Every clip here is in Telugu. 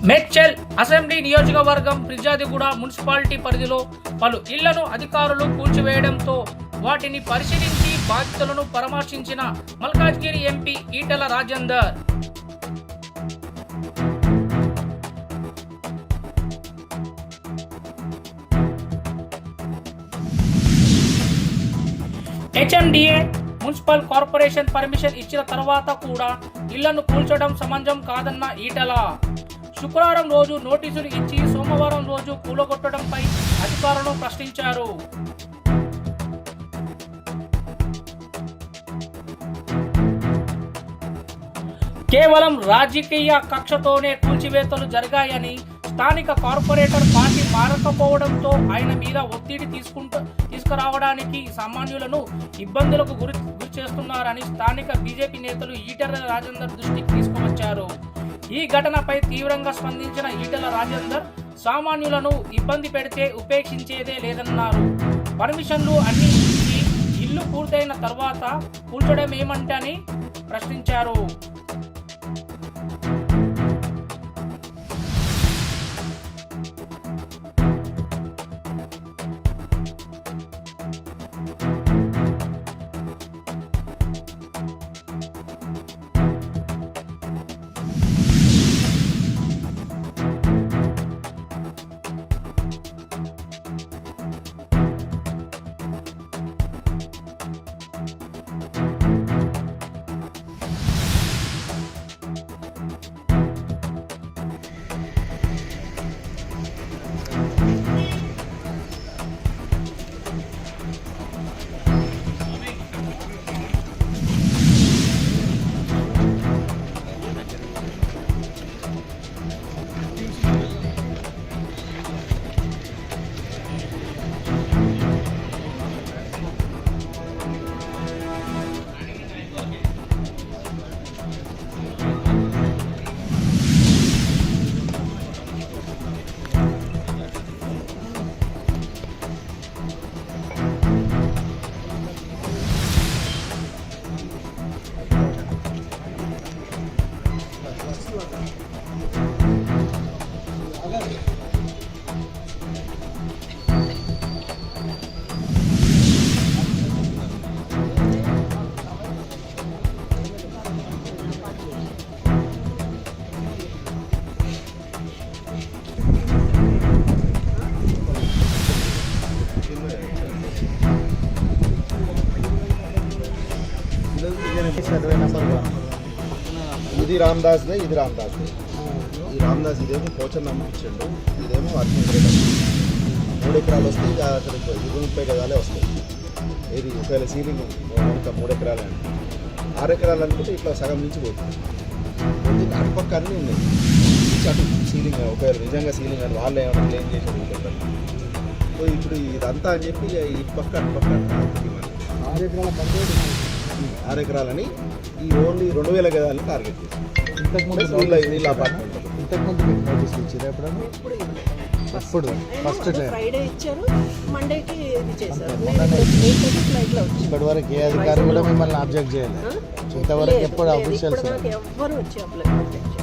మేడ్చల్ అసెంబ్లీ నియోజకవర్గం ఫిర్యాదిగూడ మున్సిపాలిటీ పరిధిలో పలు ఇళ్లను అధికారులు కూల్చివేయడంతో వాటిని పరిశీలించి బాధితులను పరామర్శించిన Malkajgiri MP Etela Rajender. HMDA municipal corporation permission ఇచ్చిన తర్వాత కూడా ఇళ్లను కూల్చడం సమంజసం కాదన్న ఈటెల శుక్రవారం రోజు నోటీసులు ఇచ్చి సోమవారం రోజు కూలగొట్టడంపై అధికారులను ప్రశ్నించారు. కేవలం రాజకీయ కక్షతోనే కూల్చివేతలు జరిగాయని, స్థానిక కార్పొరేటర్ పార్టీ మారకపోవడంతో ఆయన మీద ఒత్తిడి తీసుకురావడానికి సామాన్యులను ఇబ్బందులకు గురి చేస్తున్నారని స్థానిక బీజేపీ నేతలు ఈటెల రాజేందర్ దృష్టికి తీసుకువచ్చారు. ఈ ఘటనపై తీవ్రంగా స్పందించిన ఈటెల రాజేందర్ సామాన్యులను ఇబ్బంది పెడితే ఉపేక్షించేదే లేదన్నారు. పర్మిషన్లు అన్ని ఇచ్చి ఇల్లు పూర్తయిన తర్వాత కూల్చడమేమంటని ప్రశ్నించారు. ఇది రామదాస్ దే, ఇది రామదాస్ దే. ఈ రామదాస్ ఇదేమో పోచర్ నమ్మకం ఇచ్చాడు, ఇదేమో అర్జున్ రెడ్డి. 3 ఎకరాలు వస్తే ఇక అసలు 30 గదాలే వస్తాయి. ఇది ఒకవేళ సీలింగ్ కనుక 3 ఎకరాలు అంటే 6 ఎకరాలు అనుకుంటే ఇట్లా సగం నుంచి పోతుంది. అటుపక్క అన్నీ ఉన్నాయి. అటు సీలింగ్ ఒకవేళ నిజంగా సీలింగ్ అని వాళ్ళు ఏమైనా క్లెయిమ్ చేసేది చెప్పారు. సో ఇప్పుడు ఇదంతా అని చెప్పి ఇటు పక్క అటుపక్క 6 ఎకరాలని ఈ ఓన్లీ 2000 గదాలని టార్గెట్ చేశారు. వీళ్ళ అపార్ట్మెంట్ ఇంతకుముందు మీకు నోటీస్ ఇచ్చారు ఎప్పుడన్నా? ఇప్పుడు ఫస్ట్ ఫ్రైడే ఇచ్చారు, మండేకి ఇది చేశారు. ఇప్పటి వరకు ఏ అధికారి కూడా మిమ్మల్ని అబ్జెక్ట్ చేయాలి. ఇంతవరకు ఎప్పుడు అఫీషియల్స్ ఎవ్వరు వచ్చి అబ్జెక్ట్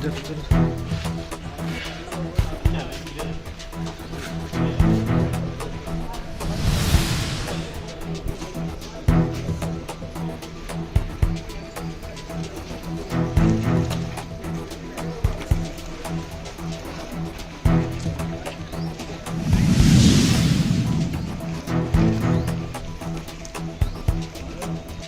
జర